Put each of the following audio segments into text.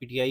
PTI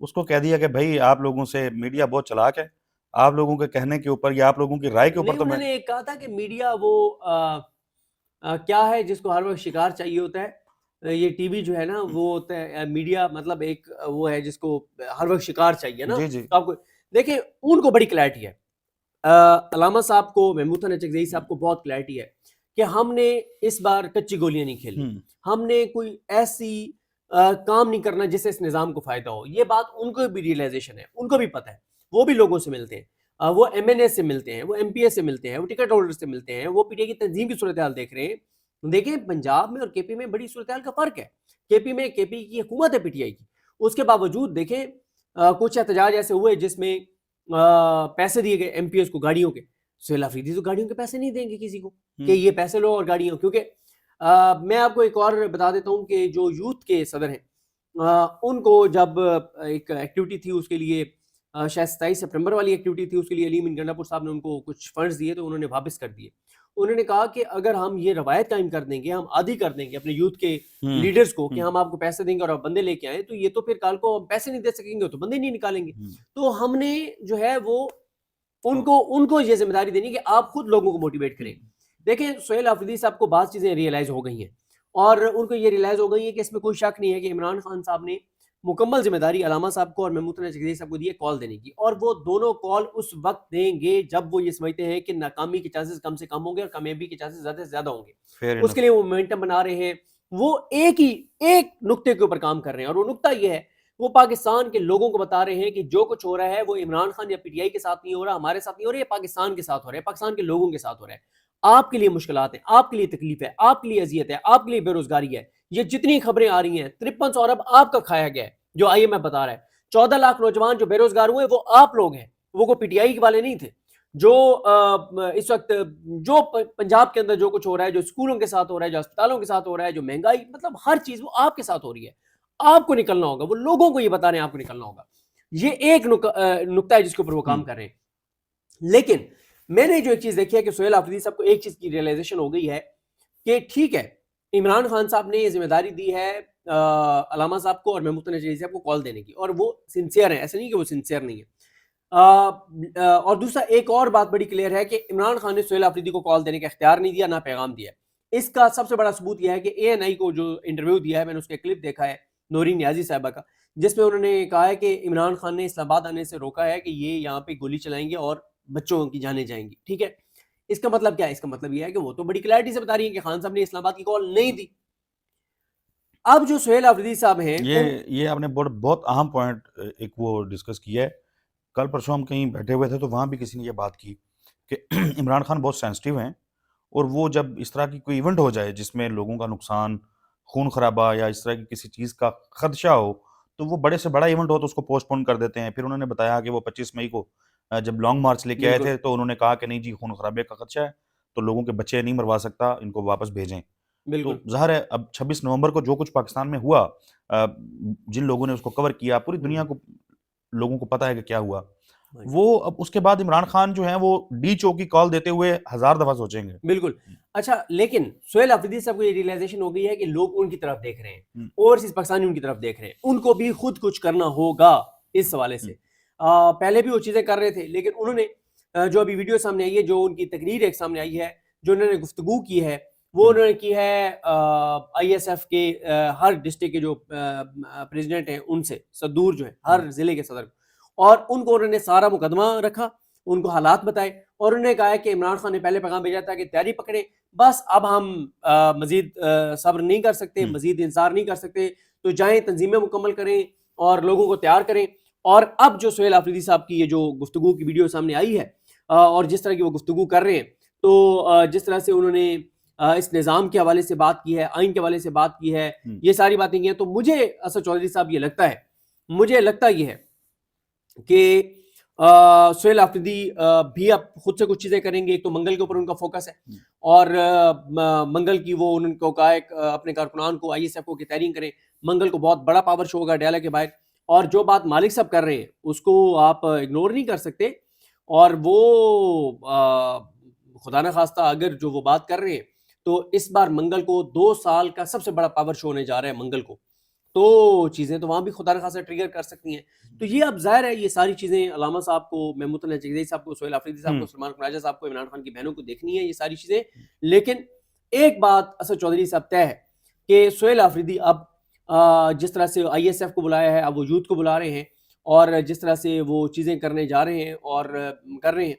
اس کو کہہ دیا کہ بھائی آپ لوگوں سے میڈیا بہت چلاک ہے، آپ لوگوں کے کہنے کے اوپر یا آپ لوگوں کی رائے کے اوپر نہیں، تو انہوں میں نے ایک کہا تھا کہ میڈیا وہ کیا ہے جس کو ہر وقت شکار چاہیے ہوتا ہے، یہ ٹی وی جو ہے نا وہ ہوتا ہے میڈیا، مطلب ایک وہ ہے جس کو ہر وقت شکار چاہیے نا. جی جی تو آپ کو دیکھیں ان کو بڑی کلیئرٹی ہے، علامہ صاحب کو، محمود خان چکزئی صاحب کو بہت کلیئرٹی ہے کہ ہم نے اس بار کچی گولیاں نہیں کھیلنی، ہم نے کوئی ایسی کام نہیں کرنا جس سے اس نظام کو فائدہ ہو. یہ بات ان کو بھی ریئلائزیشن ہے، ان کو بھی پتہ ہے، وہ بھی لوگوں سے ملتے ہیں، وہ ایم این اے سے ملتے ہیں، وہ ایم پی اے سے ملتے ہیں، وہ ٹکٹ ہولڈر سے ملتے ہیں، وہ پی ٹی آئی کی تنظیم کی صورتحال دیکھ رہے ہیں. دیکھیں پنجاب میں اور کے پی میں بڑی صورتحال کا فرق ہے. کے پی کی حکومت ہے پی ٹی آئی کی، اس کے باوجود دیکھیں کچھ احتجاج ایسے ہوئے جس میں پیسے دیے گئے ایم پی ایس کو گاڑیوں کے. سہیل آفریدی تو گاڑیوں کے پیسے نہیں دیں گے کسی کو کہ یہ پیسے لو اور گاڑیوں، کیونکہ میں آپ کو ایک اور بتا دیتا ہوں کہ جو یوتھ کے صدر ہیں ان کو جب ایک ایکٹیویٹی تھی اس کے لیے شاید 27 سپٹمبر والی ایکٹیویٹی تھی، اس کے لیے علیم گنڈا پور صاحب نے ان کو کچھ فنڈز دیے تو انہوں نے واپس کر دیے. انہوں نے کہا کہ اگر ہم یہ روایت قائم کر دیں گے، ہم عادی کر دیں گے اپنے یوتھ کے لیڈرز کو کہ ہم آپ کو پیسے دیں گے اور آپ بندے لے کے آئیں، تو یہ تو پھر کال کو ہم پیسے نہیں دے سکیں گے تو بندے نہیں نکالیں گے. تو ہم نے جو ہے وہ ان کو یہ ذمہ داری دینی کہ آپ خود لوگوں کو موٹیویٹ کریں. دیکھیں سہیل آفریدی صاحب کو بعض چیزیں ریئلائز ہو گئی ہیں اور ان کو یہ ریئلائز ہو گئی ہے کہ اس میں کوئی شک نہیں ہے کہ عمران خان صاحب نے مکمل ذمہ داری علامہ صاحب کو اور محمود خان چکزئی صاحب کو دی ہے کال دینے کی، اور وہ دونوں کال اس وقت دیں گے جب وہ یہ سمجھتے ہیں کہ ناکامی کے چانسز کم سے کم ہوں گے اور کامیابی کے چانسز زیادہ سے زیادہ ہوں گے. اس کے لیے وہ مومنٹم بنا رہے ہیں، وہ ایک نقطے کے اوپر کام کر رہے ہیں، اور وہ نقطہ یہ ہے وہ پاکستان کے لوگوں کو بتا رہے ہیں کہ جو کچھ ہو رہا ہے وہ عمران خان یا پی ٹی آئی کے ساتھ نہیں ہو رہا، ہمارے ساتھ نہیں ہو رہا، یہ پاکستان کے ساتھ ہو رہا ہے، پاکستان کے لوگوں کے ساتھ ہو رہا ہے. آپ کے لیے مشکلات ہیں، آپ کے لیے تکلیف ہے، آپ کے لیے اذیت ہے، آپ کے لیے بے روزگاری ہے. یہ جتنی خبریں آ رہی ہیں 5300 ارب آپ کا کھایا گیا ہے جو آئی ایم ایف بتا رہا ہے. 14 لاکھ نوجوان جو بے روزگار ہوئے وہ آپ لوگ ہیں، وہ کوئی پی ٹی آئی والے نہیں تھے. جو اس وقت جو پنجاب کے اندر جو کچھ ہو رہا ہے، جو اسکولوں کے ساتھ ہو رہا ہے، جو اسپتالوں کے ساتھ ہو رہا ہے، جو مہنگائی، مطلب ہر چیز وہ آپ کے ساتھ ہو رہی ہے. آپ کو نکلنا ہوگا، وہ لوگوں کو یہ بتا رہے ہیں آپ کو نکلنا ہوگا. یہ ایک نقطہ ہے جس کے اوپر وہ کام کر رہے ہیں. لیکن میں نے جو ایک چیز دیکھی ہے کہ سہیل آفریدی صاحب کو ایک چیز کی ریئلائزیشن ہو گئی ہے کہ ٹھیک ہے عمران خان صاحب نے یہ ذمہ داری دی ہے علامہ صاحب کو اور محمود خان چکزئی صاحب کو کال دینے کی، اور وہ سنسیئر ہیں، ایسے نہیں کہ وہ سنسیئر نہیں ہے. اور دوسرا ایک اور بات بڑی کلیئر ہے کہ عمران خان نے سہیل آفریدی کو کال دینے کا اختیار نہیں دیا، نہ پیغام دیا. اس کا سب سے بڑا ثبوت یہ ہے کہ اے این آئی کو جو انٹرویو دیا ہے، میں نے اس کا کلپ دیکھا ہے نورین نیازی صاحبہ کا، جس میں انہوں نے کہا ہے کہ عمران خان نے اسلام آباد آنے سے روکا ہے کہ یہ یہاں پہ گولی چلائیں گے اور بچوں کی جانیں جائیں گی. ٹھیک ہے، اس کا مطلب کیا ہے؟ اس کا مطلب یہ ہے کہ وہ تو بڑی کلیئرٹی سے بتا رہی ہیں کہ خان صاحب نے اسلام آباد کی کال نہیں دی. اب جو سہیل آفریدی صاحب ہیں یہ آپ نے بہت اہم پوائنٹ ایک وہ ڈسکس کیا ہے. کل پرسوں ہم کہیں بیٹھے ہوئے تھے تو وہاں بھی کسی نے یہ بات کی کہ عمران خان بہت سینسٹیو ہیں، اور وہ جب اس طرح کی کوئی ایونٹ ہو جائے جس میں لوگوں کا نقصان، خون خرابہ یا اس طرح کی کسی چیز کا خدشہ ہو، تو وہ بڑے سے بڑا ایونٹ ہو تو اس کو پوسٹ پون کر دیتے ہیں. پھر انہوں نے بتایا کہ وہ 25 مئی کو جب لانگ مارچ لے کے آئے تھے تو انہوں نے کہا کہ نہیں جی خون خرابے کا خدشہ ہے تو لوگوں کے بچے نہیں مروا سکتا، ان کو واپس بھیجیں. تو ظاہر ہے اب 26 نومبر کو جو کچھ پاکستان میں ہوا، جن لوگوں نے اس کو کور کیا، پوری دنیا کو لوگوں کو پتہ ہے کہ کیا ہوا. وہ اب اس کے بعد عمران خان جو ہیں وہ ڈی چو کی کال دیتے ہوئے 1000 دفعہ سوچیں گے. بالکل. اچھا، لیکن سہیل آفریدی صاحب کو یہ ریئلائزیشن ہو گئی ہے کہ لوگ ان کی طرف دیکھ رہے ہیں، اوورسیز پاکستانی ان کی طرف دیکھ رہے ہیں، ان کو بھی خود کچھ کرنا ہوگا اس حوالے سے. پہلے بھی وہ چیزیں کر رہے تھے، لیکن انہوں نے جو ابھی ویڈیو سامنے آئی ہے، جو ان کی تقریر ایک سامنے آئی ہے، جو انہوں نے گفتگو کی ہے، وہ انہوں نے کی ہے آئی ایس ایف کے ہر ڈسٹرکٹ کے جو پریزیڈنٹ ہیں ان سے، صدور جو ہے ہر ضلع کے صدر، اور ان کو انہوں نے سارا مقدمہ رکھا، ان کو حالات بتائے، اور انہوں نے کہا ہے کہ عمران خان نے پہلے پیغام بھیجا تھا کہ تیاری پکڑیں، بس اب ہم مزید صبر نہیں کر سکتے، مزید انتظار نہیں کر سکتے، تو جائیں تنظیمیں مکمل کریں اور لوگوں کو تیار کریں. اور اب جو سہیل آفریدی صاحب کی یہ جو گفتگو کی ویڈیو سامنے آئی ہے اور جس طرح کی وہ گفتگو کر رہے ہیں، تو جس طرح سے انہوں نے اس نظام کے حوالے سے بات کی ہے، آئین کے حوالے سے بات کی ہے، یہ ساری باتیں کی ہیں، تو مجھے اسد چودھری صاحب یہ لگتا ہے کہ سہیل آفریدی بھی اب خود سے کچھ چیزیں کریں گے. ایک تو منگل کے اوپر ان کا فوکس ہے، اور منگل کی وہ انہوں کو کہا ہے اپنے کارکنان کو، آئی ایس ایف کو کہ تحریر کریں. منگل کو بہت بڑا پاور شو ہوگا ڈیالہ کے باہر، اور جو بات مالک صاحب کر رہے ہیں اس کو آپ اگنور نہیں کر سکتے. اور وہ خدا نہ خواستہ اگر جو وہ بات کر رہے ہیں تو اس بار منگل کو 2 سال کا سب سے بڑا پاور شو ہونے جا رہا ہے منگل کو، تو چیزیں تو وہاں بھی خدا نہ خواستہ ٹریگر کر سکتی ہیں. تو یہ اب ظاہر ہے یہ ساری چیزیں علامہ صاحب کو, محمود اللہ چغیزئی صاحب کو, سہیل آفریدی صاحب کو, سلمان خراجہ صاحب کو, عمران خان کی بہنوں کو دیکھنی ہے یہ ساری چیزیں. لیکن ایک بات اسد چودھری صاحب طے ہے کہ سہیل آفریدی اب جس طرح سے آئی ایس ایف کو بلایا ہے, اب وہ یوتھ کو بلا رہے ہیں, اور جس طرح سے وہ چیزیں کرنے جا رہے ہیں اور کر رہے ہیں,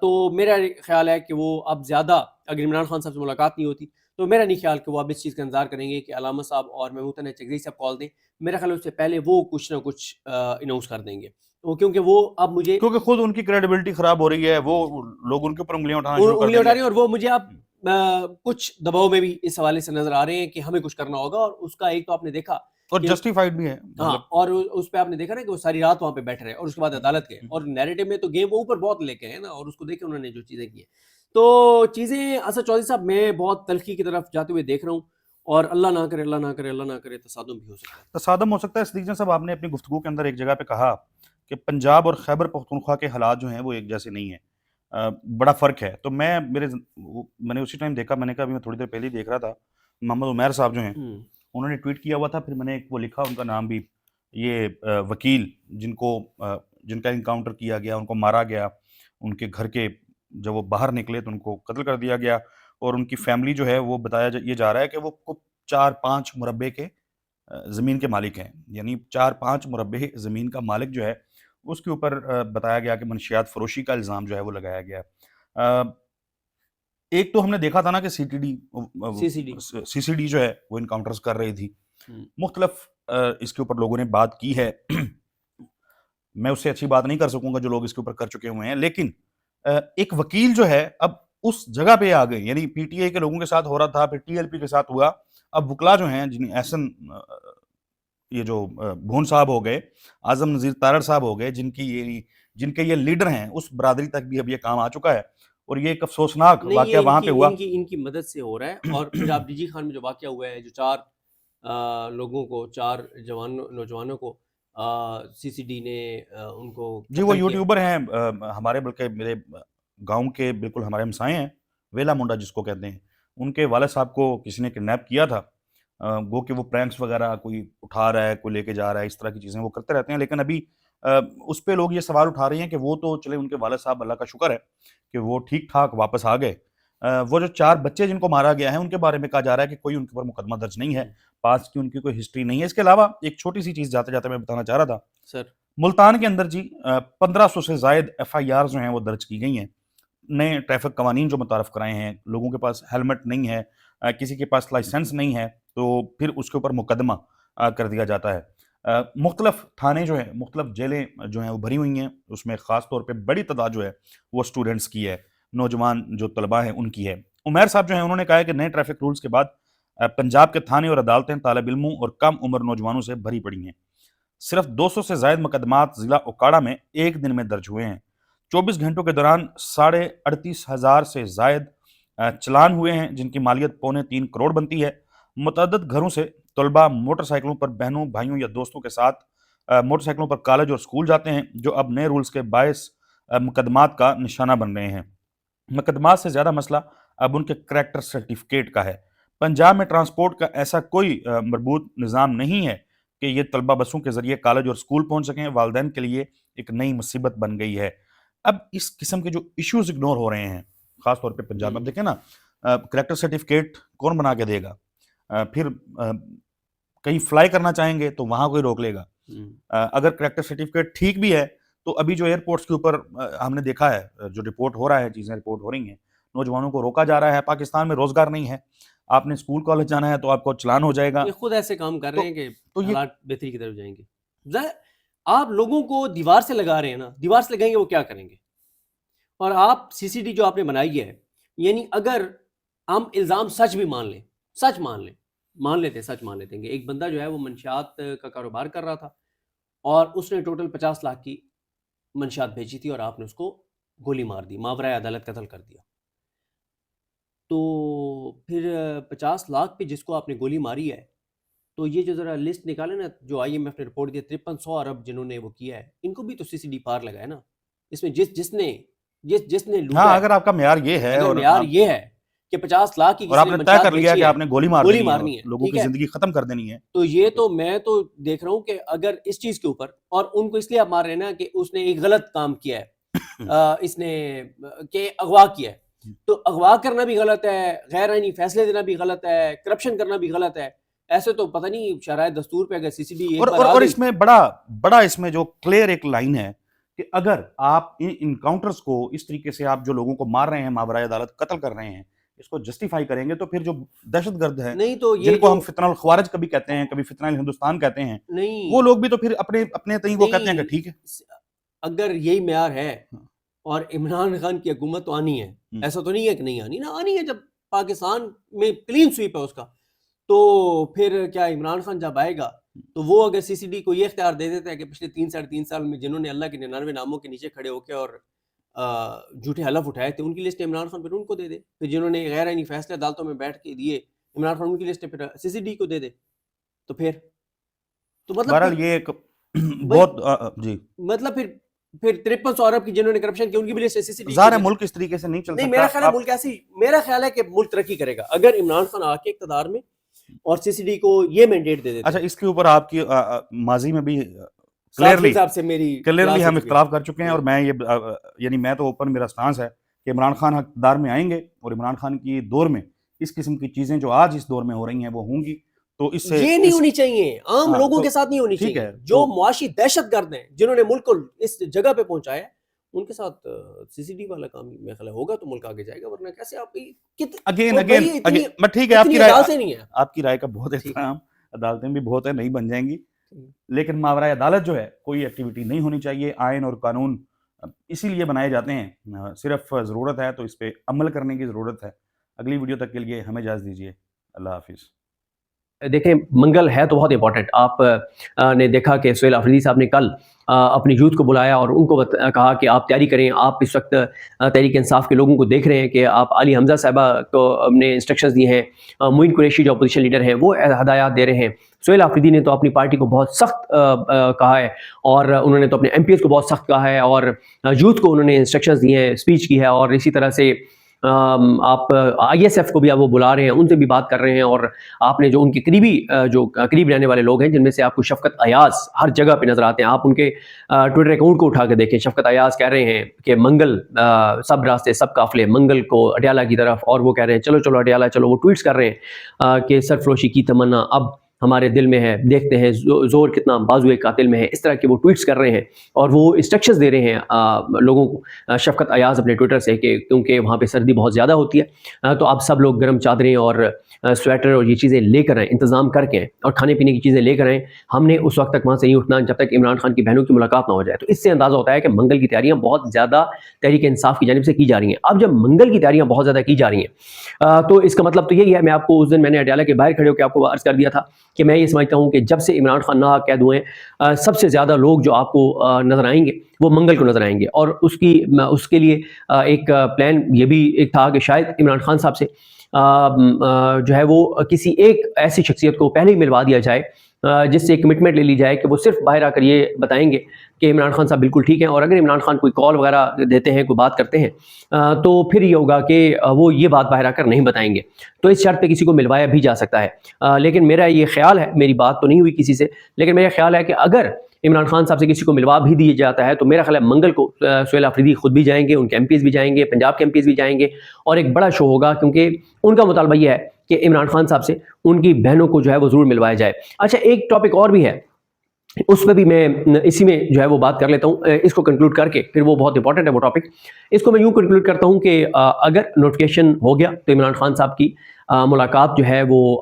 تو میرا خیال ہے کہ وہ اب زیادہ, اگر عمران خان صاحب سے ملاقات نہیں ہوتی تو میرا نہیں خیال کہ وہ اب اس چیز کا انتظار کریں گے کہ علامہ صاحب اور محمود اللہ چغیزئی صاحب کال دیں. میرا خیال ہے اس سے پہلے وہ کچھ نہ کچھ اناؤنس کر دیں گے, کیونکہ وہ اب مجھے, کیونکہ خود ان کی کریڈیبلٹی خراب ہو رہی ہے, وہ لوگ ان کے اوپر انگلیاں اٹھانا شروع کر انگلیاں دیں اٹھا گے, رہے ہیں, اور وہ مجھے اب کچھ دباؤ میں بھی اس حوالے سے نظر آ رہے ہیں کہ ہمیں کچھ کرنا ہوگا. اور اس کا ایک تو آپ نے دیکھا اور جسٹیفائڈ بھی ہے, ہاں, اور اس پہ آپ نے دیکھا نا کہ وہ ساری رات وہاں پہ بیٹھ رہے, اور اس کے بعد عدالت گئے, اور نیریٹو میں تو گیم وہ اوپر بہت لے کے ہیں نا, اور اس کو دیکھے انہوں نے جو چیزیں کی ہیں. تو چیزیں اسد چودھری صاحب میں بہت تلخی کی طرف جاتے ہوئے دیکھ رہا ہوں, اور اللہ نہ کرے, اللہ نہ کرے, اللہ نہ کرے تصادم بھی ہو سکتا ہے. تصادم ہو سکتا ہے. صدیق جان صاحب, آپ نے اپنی گفتگو کے اندر ایک جگہ پہ کہا کہ پنجاب اور خیبر پختونخوا کے حالات جو ہیں وہ ایک جیسے نہیں ہیں, بڑا فرق ہے. تو میں نے اسی ٹائم دیکھا, میں نے کہا ابھی میں تھوڑی دیر پہلے ہی دیکھ رہا تھا, محمد عمیر صاحب جو ہیں انہوں نے ٹویٹ کیا ہوا تھا, پھر میں نے وہ لکھا ان کا نام بھی, یہ وکیل جن کا انکاؤنٹر کیا گیا, ان کو مارا گیا, ان کے گھر کے جب وہ باہر نکلے تو ان کو قتل کر دیا گیا, اور ان کی فیملی جو ہے وہ بتایا یہ جا رہا ہے کہ وہ 4-5 مربع کے زمین کے مالک ہیں, یعنی 4-5 مربع زمین کا مالک جو ہے اس کے اوپر بتایا گیا کہ منشیات فروشی کا الزام جو ہے وہ لگایا گیا. ایک تو ہم نے دیکھا تھا نا کہ سی سی ڈی جو ہے وہ انکاؤنٹرز کر رہی تھی, مختلف اس کے اوپر لوگوں نے بات کی ہے, میں اس سے اچھی بات نہیں کر سکوں گا جو لوگ اس کے اوپر کر چکے ہوئے ہیں, لیکن ایک وکیل جو ہے اب اس جگہ پہ آ گئے, یعنی پی ٹی آئی کے لوگوں کے ساتھ ہو رہا تھا, پھر ٹی ایل پی کے ساتھ ہوا, اب وکلا جو ہیں جن احسن یہ جو بھون صاحب ہو گئے, اعظم نذیر تارڑ صاحب ہو گئے, جن کے یہ لیڈر ہیں, اس برادری تک بھی اب یہ کام آ چکا ہے, اور یہ ایک افسوسناک واقعہ وہاں پہ ہوا. ان کی مدد سے ہو رہا ہے. اور پھر آپ ڈی جی خان میں جو واقعہ ہوا ہے, جو 4 لوگوں کو, 4 نوجوانوں کو سی سی ڈی نے ان کو, جی وہ یوٹیوبر ہیں ہمارے, بلکہ میرے گاؤں کے بالکل ہمارے ہمسائے ہیں, ویلا منڈا جس کو کہتے ہیں, ان کے والد صاحب کو کسی نے کڈنیپ کیا تھا, گو کہ وہ پرینکس وغیرہ کوئی اٹھا رہا ہے, کوئی لے کے جا رہا ہے, اس طرح کی چیزیں وہ کرتے رہتے ہیں. لیکن ابھی اس پہ لوگ یہ سوال اٹھا رہے ہیں کہ وہ تو چلے, ان کے والد صاحب اللہ کا شکر ہے کہ وہ ٹھیک ٹھاک واپس آ گئے, وہ جو 4 بچے جن کو مارا گیا ہے ان کے بارے میں کہا جا رہا ہے کہ کوئی ان کے اوپر مقدمہ درج نہیں ہے, پاس کی ان کی کوئی ہسٹری نہیں ہے. اس کے علاوہ ایک چھوٹی سی چیز جاتے جاتے میں بتانا چاہ رہا تھا سر, ملتان کے اندر جی 1500 سے زائد ایف آئی آر جو ہیں وہ درج کی گئی ہیں, نئے ٹریفک قوانین جو متعارف کرائے ہیں, لوگوں کے پاس ہیلمٹ نہیں ہے, کسی کے پاس لائسنس نہیں ہے, تو پھر اس کے اوپر مقدمہ کر دیا جاتا ہے. مختلف تھانے جو ہیں, مختلف جیلیں جو ہیں وہ بھری ہوئی ہیں, اس میں خاص طور پہ بڑی تعداد جو ہے وہ اسٹوڈنٹس کی ہے, نوجوان جو طلباء ہیں ان کی ہے. عمیر صاحب جو ہیں انہوں نے کہا ہے کہ نئے ٹریفک رولز کے بعد پنجاب کے تھانے اور عدالتیں طالب علموں اور کم عمر نوجوانوں سے بھری پڑی ہیں. صرف 200 سے زائد مقدمات ضلع اوکاڑا میں ایک دن میں درج ہوئے ہیں. 24 گھنٹوں کے دوران 38,500 سے زائد چلان ہوئے ہیں, جن کی مالیت 2.25 کروڑ بنتی ہے. متعدد گھروں سے طلباء موٹر سائیکلوں پر بہنوں, بھائیوں یا دوستوں کے ساتھ موٹر سائیکلوں پر کالج اور اسکول جاتے ہیں, جو اب نئے رولز کے باعث مقدمات کا نشانہ بن رہے ہیں. مقدمات سے زیادہ مسئلہ اب ان کے کریکٹر سرٹیفکیٹ کا ہے. پنجاب میں ٹرانسپورٹ کا ایسا کوئی مربوط نظام نہیں ہے کہ یہ طلبہ بسوں کے ذریعے کالج اور اسکول پہنچ سکیں. والدین کے لیے ایک نئی مصیبت بن گئی ہے. اب اس قسم کے جو ایشوز اگنور ہو رہے ہیں خاص طور پہ پنجاب میں, دیکھیں نا کریکٹر سرٹیفکیٹ کون بنا کے دے گا, پھر کہیں فلائی کرنا چاہیں گے تو وہاں کوئی روک لے گا. اگر کریکٹر سرٹیفکیٹ ٹھیک بھی ہے تو ابھی جو ایئرپورٹس کے اوپر ہم نے دیکھا ہے, جو رپورٹ ہو رہا ہے, چیزیں رپورٹ ہو رہی ہیں, نوجوانوں کو روکا جا رہا ہے. پاکستان میں روزگار نہیں ہے, آپ نے اسکول کالج جانا ہے تو آپ کو چلان ہو جائے گا. یہ خود ایسے کام کر رہے ہیں کہ حالات بہتری کی طرف جائیں گے. آپ لوگوں کو دیوار سے لگا رہے ہیں نا, دیوار سے لگائیں گے وہ کیا کریں گے؟ اور آپ سی سی ڈی جو آپ نے بنائی ہے, یعنی اگر ہم الزام سچ بھی مان لیں, سچ مان لیتے ہیں کہ ایک بندہ جو ہے وہ منشیات کا کاروبار کر رہا تھا اور اس نے ٹوٹل 50 لاکھ کی منشیات بھیجی تھی, اور آپ نے اس کو گولی مار دی, ماورائے عدالت قتل کر دیا. تو پھر 50 لاکھ پہ جس کو آپ نے گولی ماری ہے, تو یہ جو ذرا لسٹ نکالے نا, جو آئی ایم ایف نے رپورٹ دیا 5300 ارب جنہوں نے وہ کیا ہے, ان کو بھی تو سی سی ڈی پار لگا ہے نا. اس میں جس نے ہاں, اگر آپ کا معیار یہ ہے, اگر معیار یہ ہے کہ 50 لاکھ کی اور آپ نے طے کر لیا کہ آپ نے گولی مارنی ہے، لوگوں کی زندگی ختم کر دینی ہے. تو یہ تو میں تو دیکھ رہا ہوں کہ اگر اس چیز کے اوپر، اور ان کو اس لیے آپ مار رہے ہیں نا کہ اس نے ایک غلط کام کیا ہے، اس نے کہ اغوا کیا ہے، تو اغوا کرنا بھی غلط ہے، غیر آئینی فیصلے دینا بھی غلط ہے، کرپشن کرنا بھی غلط ہے. ایسے تو پتہ نہیں شرائط دستور پہ اگر CCD ایک بار اور اس میں بڑا اس میں جو کلیئر ایک لائن ہے کہ اگر آپ ان انکاؤنٹرز کو اس طریقے سے آپ جو لوگوں کو مار رہے ہیں ماورائے عدالت قتل کر رہے ہیں اس کو جسٹیفائی کریں گے تو پھر جو دہشت گرد ہیں نہیں تو جن کو ہم فتنہ الخوارج کبھی کہتے ہیں کبھی فتنہ الہندوستان کہتے ہیں نہیں وہ لوگ بھی تو پھر اپنے تئیں وہ کہتے ہیں کہ ٹھیک ہے. اگر یہی معیار ہے اور عمران خان کی حکومت تو آنی ہے، ایسا تو نہیں ہے کہ نہیں آنی، نہ آنی ہے. جب پاکستان میں کلین سویپ ہے اس کا تو پھر کیا عمران خان جب آئے گا تو وہ اگر CCD کو یہ اختیار دے دیتا ہے کہ پچھلے 3 سال میں جنہوں نے اللہ کے 99 ناموں کے نیچے کھڑے ہو کے اور جھوٹے حلف اٹھائے تھے ان کی لسٹ عمران خان پھر ان کو دے دے، پھر جنہوں نے غیر آئینی فیصلے عدالتوں میں بیٹھ کے دیے عمران خان ان کی لسٹ پھر CCD کو دے دے، تو پھر تو مطلب بہرحال یہ ایک بہت جی مطلب پھر 5300 ارب کی جنہوں نے کرپشن کی ان کی بھی لسٹ CCD ظاہر ہے ملک اس طریقے سے نہیں چل نہیں. سکتا. میرا خیال ہے ملک ایسی، میرا خیال ہے کہ ملک ترقی کرے گا اگر عمران خان آ کے اقتدار میں اور CCD کو یہ مینڈیٹ دے دیتے. اچھا اس کے اوپر آپ کی ماضی میں بھی کلیئرلی ہم اختلاف کر چکے ہیں اور میں یہ یعنی میں تو اوپن میرا سٹانس ہے کہ عمران خان اقتدار میں آئیں گے اور عمران خان کی دور میں اس قسم کی چیزیں جو آج اس دور میں ہو رہی ہیں وہ ہوں گی. تو اس سے یہ نہیں ہونی چاہیے، عام لوگوں کے ساتھ نہیں ہونی چاہیے. جو معاشی دہشت گرد ہیں جنہوں نے ملک کو اس جگہ پہ پہنچایا ان کے ساتھ CCD والا کام میرا خیال ہوگا تو ملک آگے جائے گا، ورنہ کیسے آپ اگین ٹھیک ہے آپ کی رائے کا بہت احترام، عدالتیں بھی بہت ہیں نہیں بن جائیں گی لیکن ماورائے عدالت جو ہے کوئی ایکٹیویٹی نہیں ہونی چاہیے. آئین اور قانون اسی لیے بنائے جاتے ہیں، صرف ضرورت ہے تو اس پہ عمل کرنے کی ضرورت ہے. اگلی ویڈیو تک کے لیے ہمیں اجازت دیجیے. اللہ حافظ. دیکھیں منگل ہے تو بہت امپورٹنٹ. آپ نے دیکھا کہ سہیل آفریدی صاحب نے کل اپنی یوتھ کو بلایا اور ان کو کہا کہ آپ تیاری کریں. آپ اس وقت تحریک انصاف کے لوگوں کو دیکھ رہے ہیں کہ آپ علی حمزہ صاحبہ کو نے انسٹرکشنز دی ہیں، معین قریشی جو اپوزیشن لیڈر ہیں وہ ہدایات دے رہے ہیں. سہیل آفریدی نے تو اپنی پارٹی کو بہت سخت کہا ہے اور انہوں نے تو اپنے MPs کو بہت سخت کہا ہے اور یوتھ کو انہوں نے انسٹرکشنز دی ہیں، اسپیچ کی ہے. اور اسی طرح سے آپ ISF کو بھی آپ وہ بلا رہے ہیں، ان سے بھی بات کر رہے ہیں. اور آپ نے جو ان کے قریب رہنے والے لوگ ہیں جن میں سے آپ کو شفقت ایاز ہر جگہ پہ نظر آتے ہیں، آپ ان کے ٹویٹر اکاؤنٹ کو اٹھا کے دیکھیں. شفقت ایاز کہہ رہے ہیں کہ منگل سب راستے سب قافلے منگل کو اڈیالہ کی طرف، اور وہ کہہ رہے ہیں چلو اڈیالہ چلو. وہ ٹویٹس کر رہے ہیں کہ سرفروشی کی تمنا اب ہمارے دل میں ہے، دیکھتے ہیں زور کتنا بازوئے قاتل میں ہے. اس طرح کے وہ ٹویٹس کر رہے ہیں اور وہ انسٹرکشنز دے رہے ہیں لوگوں کو. شفقت ایاز اپنے ٹویٹر سے کہ کیونکہ وہاں پہ سردی بہت زیادہ ہوتی ہے تو آپ سب لوگ گرم چادریں اور سویٹر اور یہ چیزیں لے کر آئیں، انتظام کر کے اور کھانے پینے کی چیزیں لے کر آئیں. ہم نے اس وقت تک وہاں سے نہیں اٹھنا جب تک عمران خان کی بہنوں کی ملاقات نہ ہو جائے. تو اس سے اندازہ ہوتا ہے کہ منگل کی تیاریاں بہت زیادہ تحریک انصاف کی جانب سے کی جا رہی ہیں. اب جب منگل کی تیاریاں بہت زیادہ کی جا رہی ہیں تو اس کا مطلب تو یہی ہے، میں آپ کو اس دن میں نے اڈیالہ کے باہر کھڑے ہو کے آپ کو عرض کر دیا تھا کہ میں یہ سمجھتا ہوں کہ جب سے عمران خان ناحق قید ہوئے ہیں سب سے زیادہ لوگ جو آپ کو نظر آئیں گے وہ منگل کو نظر آئیں گے. اور اس کے لیے ایک پلان یہ بھی ایک تھا کہ شاید عمران خان صاحب سے جو ہے وہ کسی ایک ایسی شخصیت کو پہلے ہی ملوا دیا جائے جس سے کمٹمنٹ لے لی جائے کہ وہ صرف باہر آ کر یہ بتائیں گے کہ عمران خان صاحب بالکل ٹھیک ہیں. اور اگر عمران خان کوئی کال وغیرہ دیتے ہیں، کوئی بات کرتے ہیں تو پھر یہ ہوگا کہ وہ یہ بات باہر آ کر نہیں بتائیں گے. تو اس شرط پہ کسی کو ملوایا بھی جا سکتا ہے. لیکن میرا یہ خیال ہے، میری بات تو نہیں ہوئی کسی سے، لیکن میرا خیال ہے کہ اگر عمران خان صاحب سے کسی کو ملوا بھی دیا جاتا ہے تو میرا خیال ہے منگل کو سہیل آفریدی خود بھی جائیں گے، ان کے MPs بھی جائیں گے، پنجاب کے MPs بھی جائیں گے اور ایک بڑا شو ہوگا کیونکہ ان کا مطالبہ یہ ہے کہ عمران خان صاحب سے ان کی بہنوں کو جو ہے وہ ضرور ملوایا جائے. اچھا ایک ٹاپک اور بھی ہے، اس پہ بھی میں اسی میں جو ہے وہ بات کر لیتا ہوں. اس کو کنکلوڈ کر کے پھر وہ بہت امپورٹنٹ ہے وہ ٹاپک. اس کو میں یوں کنکلوڈ کرتا ہوں کہ اگر نوٹیفیکیشن ہو گیا تو عمران خان صاحب کی ملاقات جو ہے وہ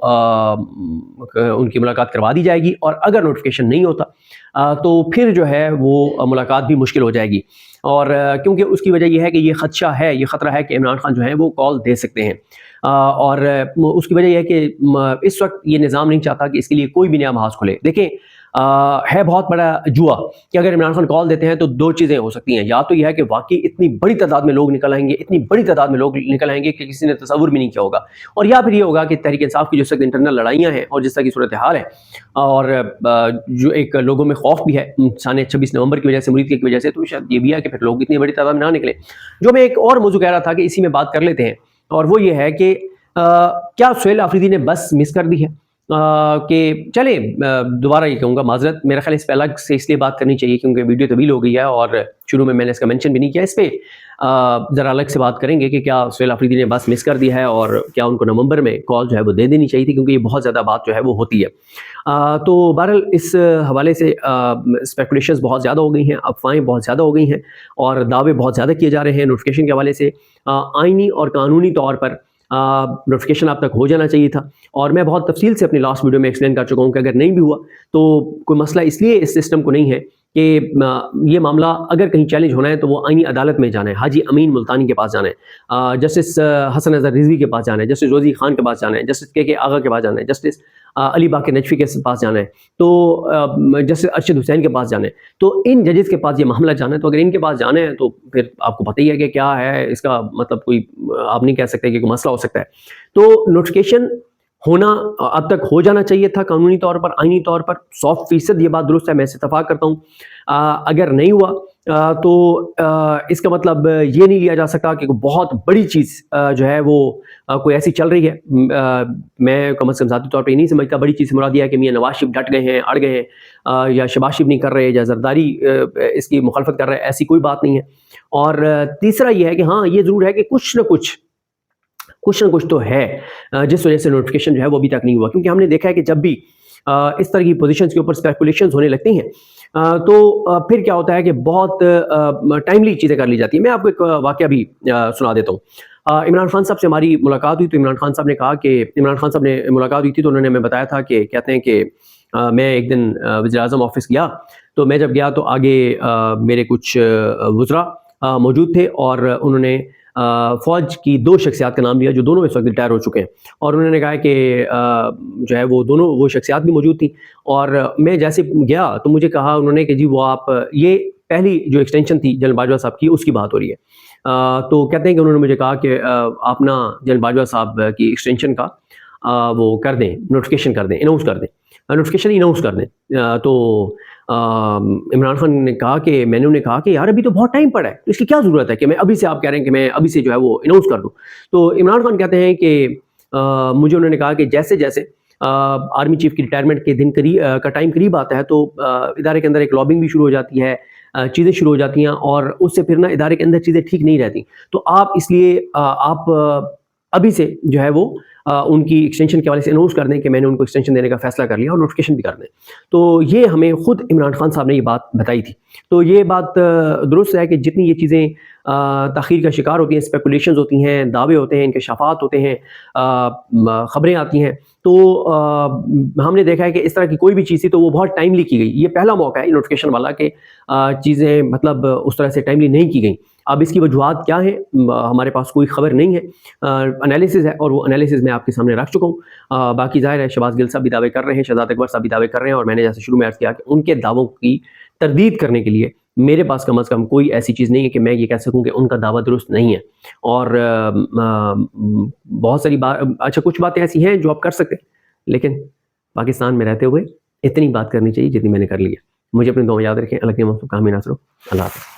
ان کی ملاقات کروا دی جائے گی، اور اگر نوٹیفیکیشن نہیں ہوتا تو پھر جو ہے وہ ملاقات بھی مشکل ہو جائے گی. اور کیونکہ اس کی وجہ یہ ہے کہ یہ خدشہ ہے، یہ خطرہ ہے کہ عمران خان جو ہے وہ کال دے سکتے ہیں. اور اس کی وجہ یہ ہے کہ اس وقت یہ نظام نہیں چاہتا کہ اس کے لیے کوئی بھی نیا محاذ کھلے. دیکھیں ہے بہت بڑا جوا کہ اگر عمران خان کال دیتے ہیں تو دو چیزیں ہو سکتی ہیں. یا تو یہ ہے کہ واقعی اتنی بڑی تعداد میں لوگ نکل آئیں گے، اتنی بڑی تعداد میں لوگ نکل آئیں گے کہ کسی نے تصور بھی نہیں کیا ہوگا. اور یا پھر یہ ہوگا کہ تحریک انصاف کی جس طرح انٹرنل لڑائیاں ہیں اور جس طرح کی صورتحال ہے اور جو ایک لوگوں میں خوف بھی ہے سنہ 26 نومبر کی وجہ سے، مرید کی وجہ سے، تو شاید یہ بھی ہے کہ پھر لوگ اتنی بڑی تعداد میں نہ نکلیں. جو میں ایک اور موضوع کہہ رہا تھا کہ اسی میں بات کر لیتے ہیں اور وہ یہ ہے کہ کیا سہیل آفریدی نے بس مس کر دی ہے کہ چلیں دوبارہ یہ کہوں گا معذرت، میرا خیال اس پہ الگ سے اس لیے بات کرنی چاہیے کیونکہ ویڈیو طویل ہو گئی ہے اور شروع میں نے اس کا مینشن بھی نہیں کیا. اس پہ ذرا الگ سے بات کریں گے کہ کیا سہیل آفریدی نے بس مس کر دیا ہے اور کیا ان کو نومبر میں کال جو ہے وہ دے دینی چاہیے تھی، کیونکہ یہ بہت زیادہ بات جو ہے وہ ہوتی ہے. تو بہرحال اس حوالے سے اسپیکولیشنز بہت زیادہ ہو گئی ہیں، افواہیں بہت زیادہ ہو گئی ہیں اور دعوے بہت زیادہ کیے جا رہے ہیں نوٹیفیکیشن کے حوالے سے. آئینی اور قانونی طور پر نوٹیفیکیشن اب تک ہو جانا چاہیے تھا، اور میں بہت تفصیل سے اپنی لاسٹ ویڈیو میں ایکسپلین کر چکا ہوں کہ اگر نہیں بھی ہوا تو کوئی مسئلہ اس لیے اس سسٹم کو نہیں ہے کہ یہ معاملہ اگر کہیں چیلنج ہونا ہے تو وہ آئینی عدالت میں جانا ہے، حاجی امین ملتانی کے پاس جانا ہے، جسٹس حسن اظہر رضوی کے پاس جانا ہے، جسٹس روزی خان کے پاس جانا ہے، جسٹس کے آغا کے پاس جانا ہے، جسٹس علی باقر نجفی کے پاس جانا ہے، تو جسٹس ارشد حسین کے پاس جانا ہے. تو ان ججز کے پاس یہ معاملہ جانا ہے. تو اگر ان کے پاس جانا ہے تو پھر آپ کو پتہ ہی ہے کہ کیا ہے اس کا مطلب، کوئی آپ نہیں کہہ سکتے کہ کوئی مسئلہ ہو سکتا ہے. تو نوٹیفیکیشن ہونا اب تک ہو جانا چاہیے تھا قانونی طور پر، آئینی طور پر 100% یہ بات درست ہے، میں اس سے اتفاق کرتا ہوں. اگر نہیں ہوا تو اس کا مطلب یہ نہیں لیا جا سکتا کہ بہت بڑی چیز جو ہے وہ کوئی ایسی چل رہی ہے. میں کم از کم ذاتی طور پہ یہ نہیں سمجھتا بڑی چیز سے مراد یہ ہے کہ میاں نواز شریف ڈٹ گئے ہیں، اڑ گئے ہیں، یا شہباز شریف نہیں کر رہے، یا زرداری اس کی مخالفت کر رہے، ایسی کوئی بات نہیں ہے. اور تیسرا یہ ہے کہ ہاں یہ ضرور ہے کہ کچھ نہ کچھ تو ہے جس وجہ سے نوٹیفیکیشن جو ہے وہ ابھی تک نہیں ہوا. کیونکہ ہم نے دیکھا ہے کہ جب بھی اس طرح کی پوزیشنز کے اوپر اسپیکولیشنز ہونے لگتی ہیں تو پھر کیا ہوتا ہے کہ بہت ٹائملی چیزیں کر لی جاتی ہیں. میں آپ کو ایک واقعہ بھی سنا دیتا ہوں. عمران خان صاحب سے ہماری ملاقات ہوئی تو عمران خان صاحب نے کہا کہ ملاقات ہوئی تھی تو انہوں نے ہمیں بتایا تھا کہ کہتے ہیں کہ میں ایک دن وزیر اعظم آفس گیا، تو میں جب گیا تو آگے میرے کچھ وزراء موجود تھے اور انہوں نے فوج کی 2 شخصیات کا نام لیا جو دونوں اس وقت ریٹائر ہو چکے ہیں، اور انہوں نے کہا کہ جو ہے وہ دونوں وہ شخصیات بھی موجود تھیں. اور میں جیسے گیا تو مجھے کہا انہوں نے کہ جی وہ آپ یہ پہلی جو ایکسٹینشن تھی جنرل باجوہ صاحب کی اس کی بات ہو رہی ہے. تو کہتے ہیں کہ انہوں نے مجھے کہا کہ آپ نا جنرل باجوہ صاحب کی ایکسٹینشن کا وہ کر دیں، نوٹیفیکیشن کر دیں، اناؤنس کر دیں، نوٹیفیکیشن اناؤنس کر دیں. تو عمران خان نے کہا کہ میں نے انہیں کہا کہ یار ابھی تو بہت ٹائم پڑا ہے، اس کی کیا ضرورت ہے کہ میں ابھی سے، آپ کہہ رہے ہیں کہ میں ابھی سے جو ہے وہ اناؤنس کر دوں. تو عمران خان کہتے ہیں کہ مجھے انہوں نے کہا کہ جیسے جیسے آرمی چیف کی ریٹائرمنٹ کے دن کا ٹائم قریب آتا ہے تو ادارے کے اندر ایک لابنگ بھی شروع ہو جاتی ہے، چیزیں شروع ہو جاتی ہیں اور اس سے پھر نا ادارے کے اندر چیزیں ٹھیک نہیں رہتی. تو آپ اس لیے آپ ابھی سے جو ہے وہ ان کی ایکسٹینشن کے حوالے سے اناؤنس کر دیں کہ میں نے ان کو ایکسٹینشن دینے کا فیصلہ کر لیا اور نوٹیفیکیشن بھی کر دیں. تو یہ ہمیں خود عمران خان صاحب نے یہ بات بتائی تھی. تو یہ بات درست ہے کہ جتنی یہ چیزیں تاخیر کا شکار ہوتی ہیں، اسپیکولیشنز ہوتی ہیں، دعوے ہوتے ہیں، انکشافات ہوتے ہیں، خبریں آتی ہیں، تو ہم نے دیکھا ہے کہ اس طرح کی کوئی بھی چیز تھی تو وہ بہت ٹائملی کی گئی. یہ پہلا موقع ہے نوٹیفیکیشن والا کہ چیزیں مطلب اس طرح سے ٹائملی نہیں کی گئیں. اب اس کی وجوہات کیا ہیں ہمارے پاس کوئی خبر نہیں ہے، انالیسز ہے اور وہ انالیسز میں آپ کے سامنے رکھ چکا ہوں. باقی ظاہر ہے شہباز گل صاحب بھی دعوے کر رہے ہیں، شہزاد اکبر صاحب بھی دعوے کر رہے ہیں، اور میں نے جیسے شروع میں عرض کیا کہ ان کے دعووں کی تردید کرنے کے لیے میرے پاس کم از کم کوئی ایسی چیز نہیں ہے کہ میں یہ کہہ سکوں کہ ان کا دعویٰ درست نہیں ہے. اور بہت ساری اچھا کچھ باتیں ایسی ہیں جو آپ کر سکتے ہیں، لیکن پاکستان میں رہتے ہوئے اتنی بات کرنی چاہیے جتنی میں نے کر لی ہے. مجھے اپنے دعا میں یاد رکھیں. اللہ کے ناصر. اللہ حافظ.